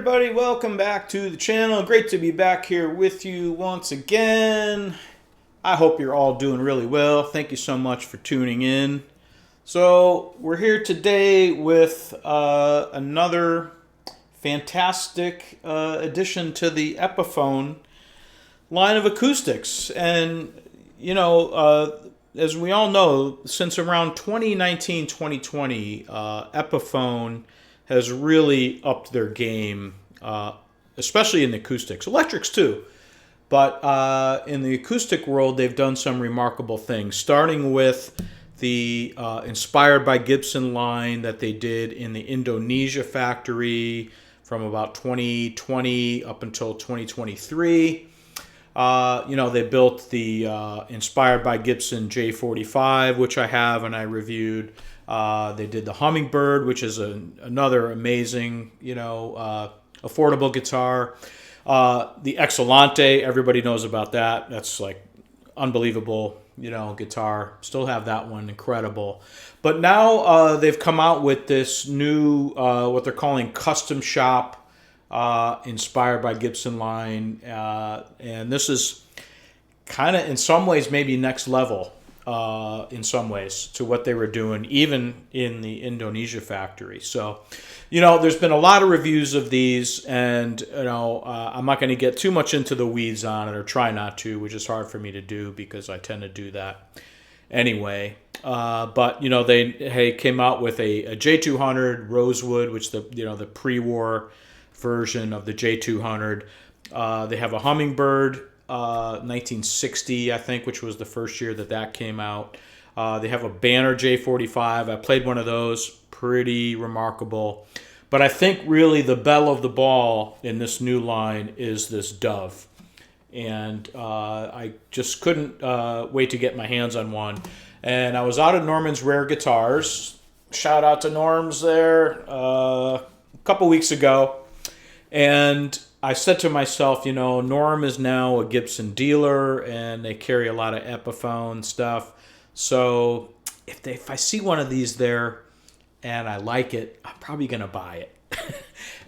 everybody, welcome back to the channel. Great to be back here with you once again. I hope you're all doing really well. Thank you so much for tuning in. So we're here today with another fantastic addition to the Epiphone line of acoustics. And you know, as we all know, since around 2019-2020, Epiphone has really upped their game, especially in the acoustics. Electrics too, but in the acoustic world, they've done some remarkable things, starting with the Inspired by Gibson line that they did in the Indonesia factory from about 2020 up until 2023. They built the Inspired by Gibson J45, which I have and I reviewed. They did the Hummingbird, which is another amazing, affordable guitar. The Excelente, everybody knows about that. That's like unbelievable, guitar. Still have that one, incredible. But now they've come out with this new, what they're calling custom shop, Inspired by Gibson line. And this is kind of, in some ways, maybe next level. In some ways, to what they were doing, even in the Indonesia factory. So, there's been a lot of reviews of these, and I'm not going to get too much into the weeds on it, or try not to, which is hard for me to do because I tend to do that anyway. But they came out with a J200 Rosewood, which the pre-war version of the J200. They have a Hummingbird. 1960, I think, which was the first year that came out. They have a Banner J45. I played one of those. Pretty remarkable. But I think really the belle of the ball in this new line is this Dove. And I just couldn't wait to get my hands on one. And I was out at Norman's Rare Guitars. Shout out to Norm's there a couple weeks ago. And I said to myself, Norm is now a Gibson dealer, and they carry a lot of Epiphone stuff. So if I see one of these there and I like it, I'm probably going to buy it.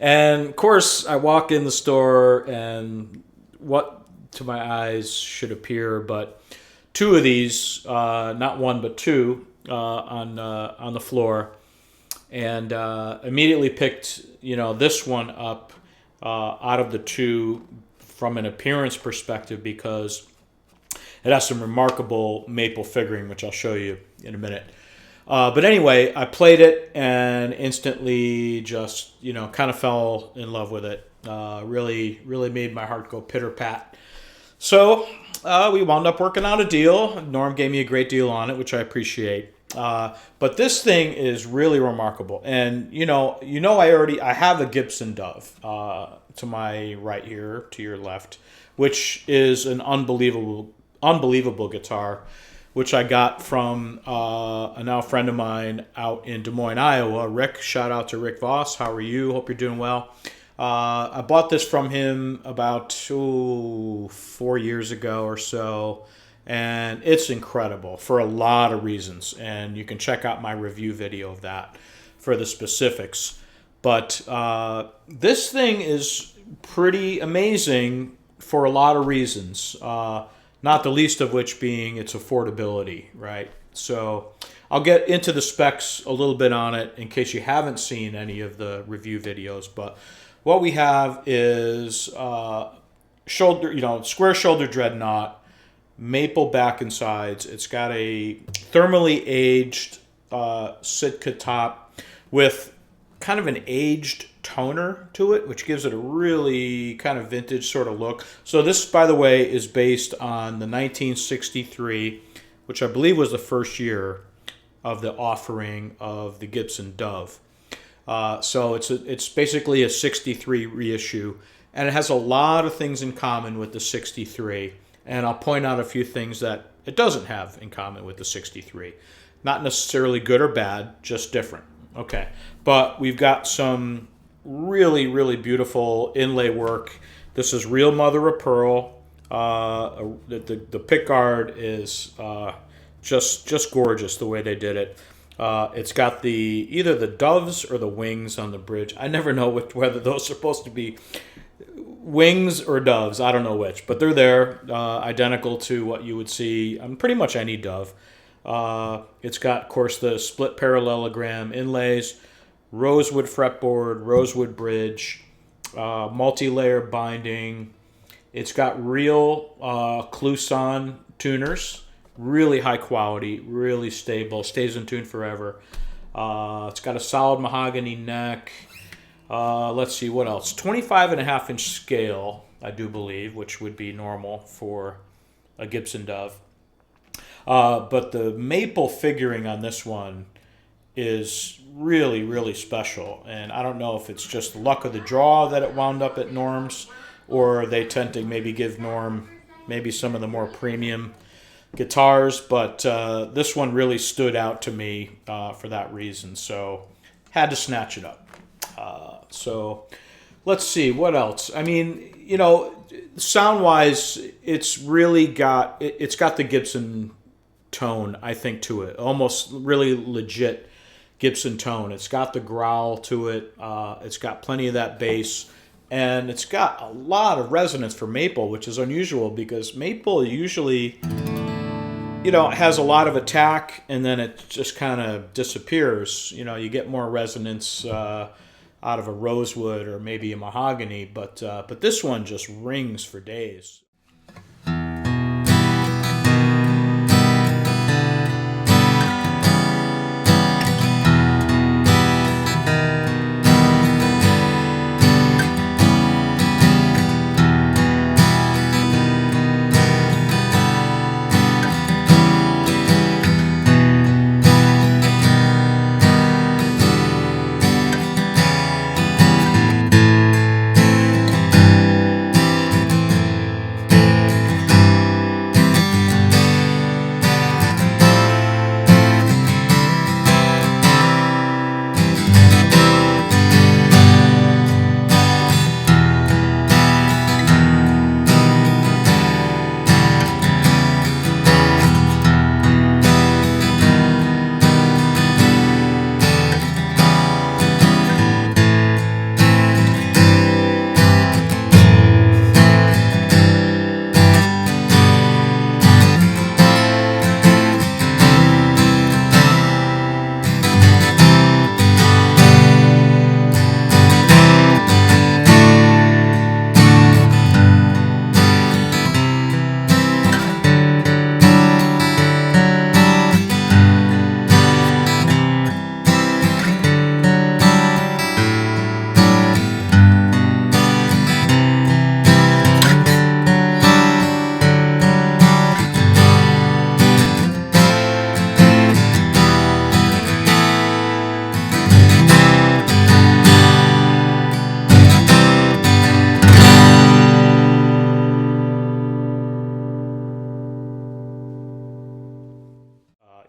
And, of course, I walk in the store, and what to my eyes should appear but two of these, not one but two, on the floor. And immediately picked, this one up. Out of the two from an appearance perspective, because it has some remarkable maple figuring, which I'll show you in a minute. But anyway, I played it and instantly just, kind of fell in love with it. Really made my heart go pitter-pat. So we wound up working out a deal. Norm gave me a great deal on it, which I appreciate. But this thing is really remarkable, and I have a Gibson Dove to my right here, to your left, which is an unbelievable guitar, which I got from a now friend of mine out in Des Moines, Iowa, Rick. Shout out to Rick Voss. How are you? Hope you're doing well. I bought this from him about 4 years ago or so. And it's incredible for a lot of reasons. And you can check out my review video of that for the specifics. But this thing is pretty amazing for a lot of reasons. Not the least of which being its affordability, right? So I'll get into the specs a little bit on it in case you haven't seen any of the review videos. But what we have is square shoulder dreadnought, maple back and sides. It's got a thermally aged Sitka top with kind of an aged toner to it, which gives it a really kind of vintage sort of look. So this, by the way, is based on the 1963, which I believe was the first year of the offering of the Gibson Dove. So it's basically a 63 reissue, and it has a lot of things in common with the 63. And I'll point out a few things that it doesn't have in common with the 63. Not necessarily good or bad, just different. Okay. But we've got some really beautiful inlay work. This is real mother of pearl. The pickguard is just gorgeous the way they did it. It's got either the doves or the wings on the bridge. I never know whether those are supposed to be wings or doves. I don't know which, but they're there, identical to what you would see on pretty much any Dove. It's got, of course, the split parallelogram inlays, rosewood fretboard, rosewood bridge, multi-layer binding. It's got real Kluson tuners, really high quality, really stable, stays in tune forever. It's got a solid mahogany neck. Let's see, what else? 25.5-inch scale, I do believe, which would be normal for a Gibson Dove. But the maple figuring on this one is really, really special. And I don't know if it's just luck of the draw that it wound up at Norm's, or they tend to maybe give Norm maybe some of the more premium guitars. But this one really stood out to me for that reason. So had to snatch it up. So let's see, what else? I mean, you know, sound-wise, it's got the Gibson tone, I think, to it. Almost really legit Gibson tone. It's got the growl to it. It's got plenty of that bass. And it's got a lot of resonance for maple, which is unusual because maple usually, you know, has a lot of attack and then it just kind of disappears. You know, you get more resonance out of a rosewood or maybe a mahogany, but this one just rings for days.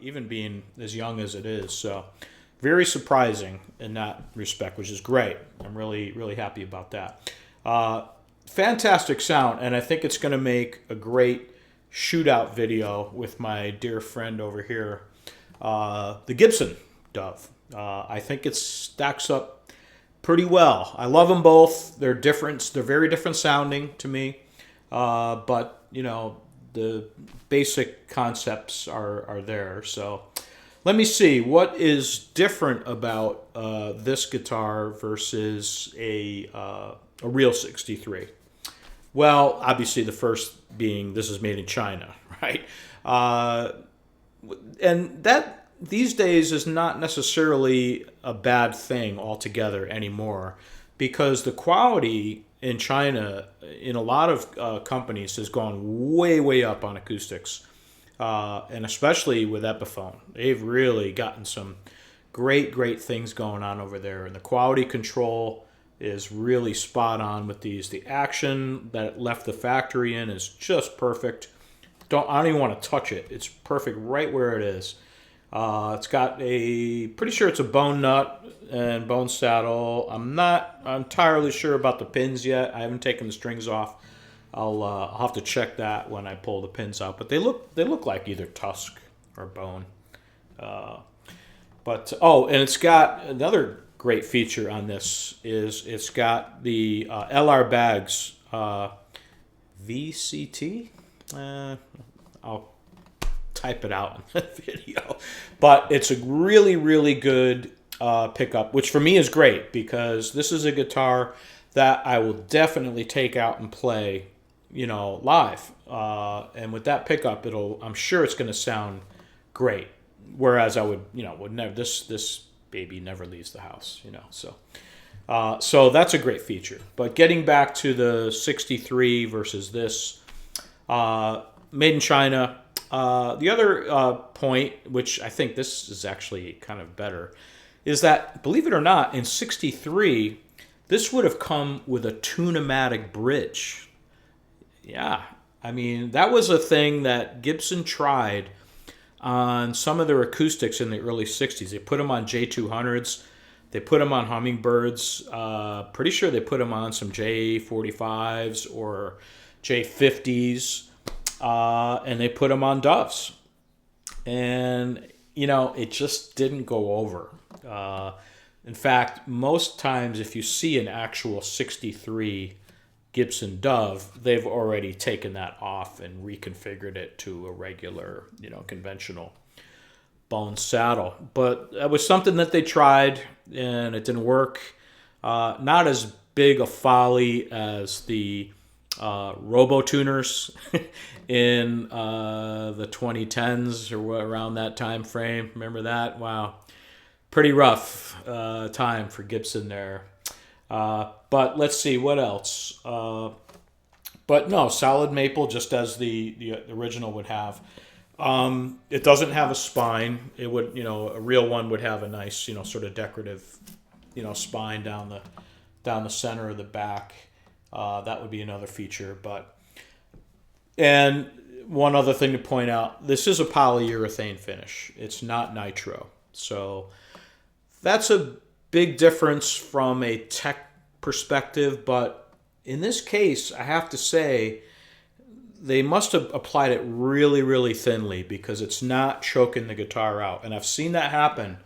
Even being as young as it is. So very surprising in that respect, which is great. I'm really, really happy about that. Fantastic sound, and I think it's going to make a great shootout video with my dear friend over here, the Gibson Dove. I think it stacks up pretty well. I love them both. They're different. They're very different sounding to me, but you know, the basic concepts are there. So let me see what is different about this guitar versus a real 63. Well, obviously the first being this is made in China, right? And that these days is not necessarily a bad thing altogether anymore, because the quality in China, in a lot of companies, has gone way, way up on acoustics. And especially with Epiphone. They've really gotten some great, great things going on over there. And the quality control is really spot on with these. The action that it left the factory in is just perfect. I don't even want to touch it. It's perfect right where it is. It's got pretty sure it's a bone nut and bone saddle. I'm not entirely sure about the pins yet. I haven't taken the strings off. I'll have to check that when I pull the pins out. But they look like either tusk or bone. But oh, and it's got another great feature on this is it's got the LR Baggs VCT. I'll type it out in the video, but it's a really, really good pickup, which for me is great because this is a guitar that I will definitely take out and play, live. And with that pickup, I'm sure it's going to sound great. Whereas I would never, this baby never leaves the house, so that's a great feature. But getting back to the 63 versus this, made in China. The other point, which I think this is actually kind of better, is that, believe it or not, in 63, this would have come with a tune-o-matic bridge. Yeah, I mean, that was a thing that Gibson tried on some of their acoustics in the early 60s. They put them on J200s. They put them on Hummingbirds. Pretty sure they put them on some J45s or J50s. And they put them on Doves. And, it just didn't go over. In fact, most times if you see an actual 63 Gibson Dove, they've already taken that off and reconfigured it to a regular, conventional bone saddle. But that was something that they tried, and it didn't work. Not as big a folly as the Robo-tuners in the 2010s or around that time frame. Remember that? Wow. Pretty rough time for Gibson there. But let's see, what else? But no, solid maple, just as the original would have. It doesn't have a spine. It would, a real one would have a nice, sort of decorative, spine down the center of the back. That would be another feature. And one other thing to point out, this is a polyurethane finish. It's not nitro. So that's a big difference from a tech perspective, but in this case, I have to say, they must have applied it really, really thinly because it's not choking the guitar out. And I've seen that happen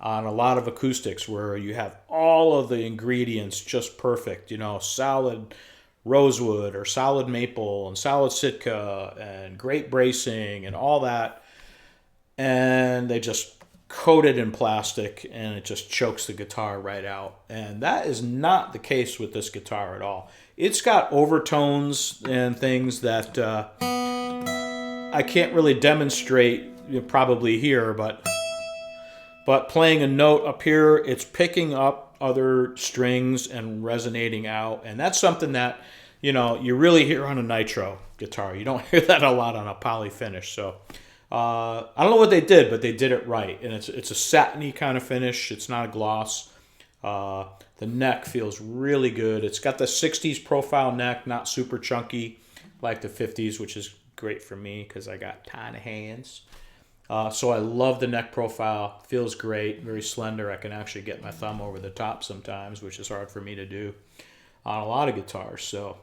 on a lot of acoustics where you have all of the ingredients just perfect, solid rosewood or solid maple and solid Sitka and great bracing and all that. And they just coat it in plastic and it just chokes the guitar right out. And that is not the case with this guitar at all. It's got overtones and things that I can't really demonstrate probably here, but playing a note up here, it's picking up other strings and resonating out. And that's something that, you really hear on a nitro guitar. You don't hear that a lot on a poly finish. So I don't know what they did, but they did it right. And it's a satiny kind of finish. It's not a gloss. The neck feels really good. It's got the 60s profile neck, not super chunky like the 50s, which is great for me because I got tiny hands. So I love the neck profile. Feels great, very slender. I can actually get my thumb over the top sometimes, which is hard for me to do on a lot of guitars. So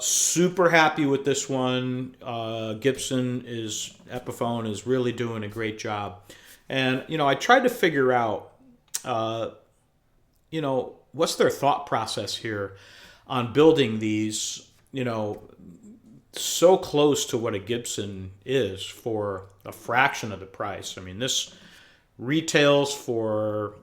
super happy with this one. Epiphone is really doing a great job. And, I tried to figure out, what's their thought process here on building these, so close to what a Gibson is for a fraction of the price. I mean, this retails for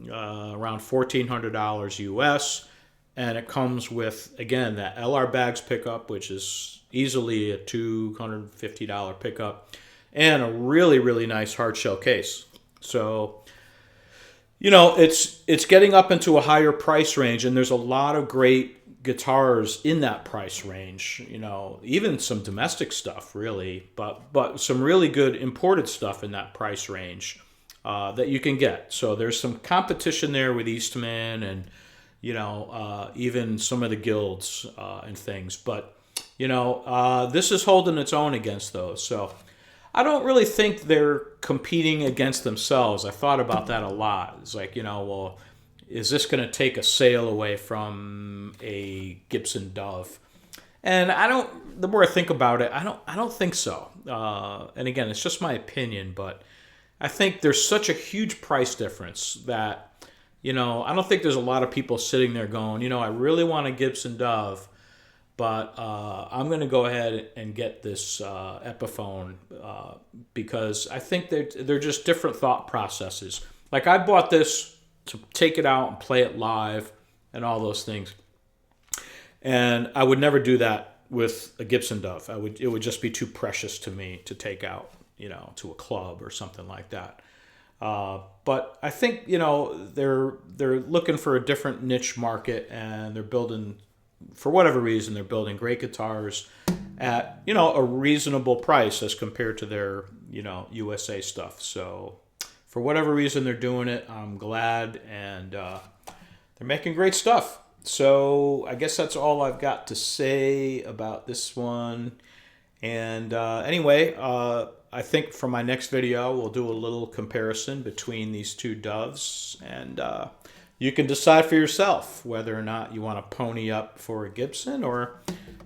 around $1,400 US, and it comes with, again, that LR Baggs pickup, which is easily a $250 pickup, and a really, really nice hard shell case. So, it's getting up into a higher price range, and there's a lot of great guitars in that price range, even some domestic stuff really, but some really good imported stuff in that price range that you can get. So there's some competition there with Eastman and even some of the guilds and things, but this is holding its own against those. So I don't really think they're competing against themselves. I thought about that a lot. It's like, well, is this going to take a sale away from a Gibson Dove? And the more I think about it, I don't think so. And again, it's just my opinion, but I think there's such a huge price difference that, you know, I don't think there's a lot of people sitting there going, you know, I really want a Gibson Dove, but I'm going to go ahead and get this Epiphone because I think they're just different thought processes. Like, I bought this to take it out and play it live and all those things. And I would never do that with a Gibson Dove. It would just be too precious to me to take out, you know, to a club or something like that. But I think, you know, they're looking for a different niche market, and they're building, for whatever reason, they're building great guitars at, you know, a reasonable price as compared to their, you know, USA stuff. So for whatever reason they're doing it, I'm glad, and they're making great stuff. So I guess that's all I've got to say about this one. And anyway, I think for my next video, we'll do a little comparison between these two Doves, and you can decide for yourself whether or not you want to pony up for a Gibson, or,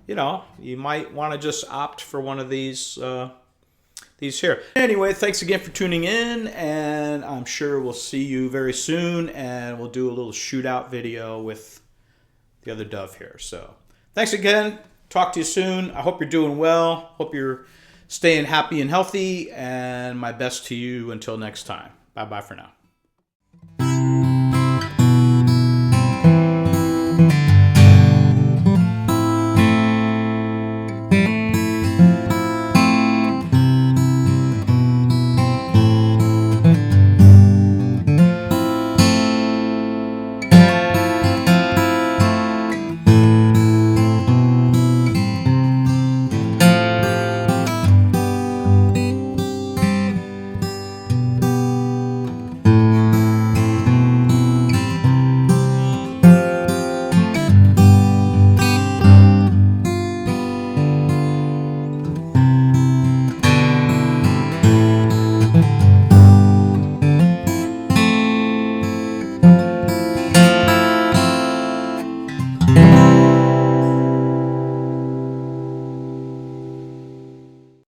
you know, you might want to just opt for one of these here. Anyway, thanks again for tuning in, and I'm sure we'll see you very soon, and we'll do a little shootout video with the other Dove here. So thanks again. Talk to you soon. I hope you're doing well. Hope you're staying happy and healthy, and my best to you until next time. Bye-bye for now.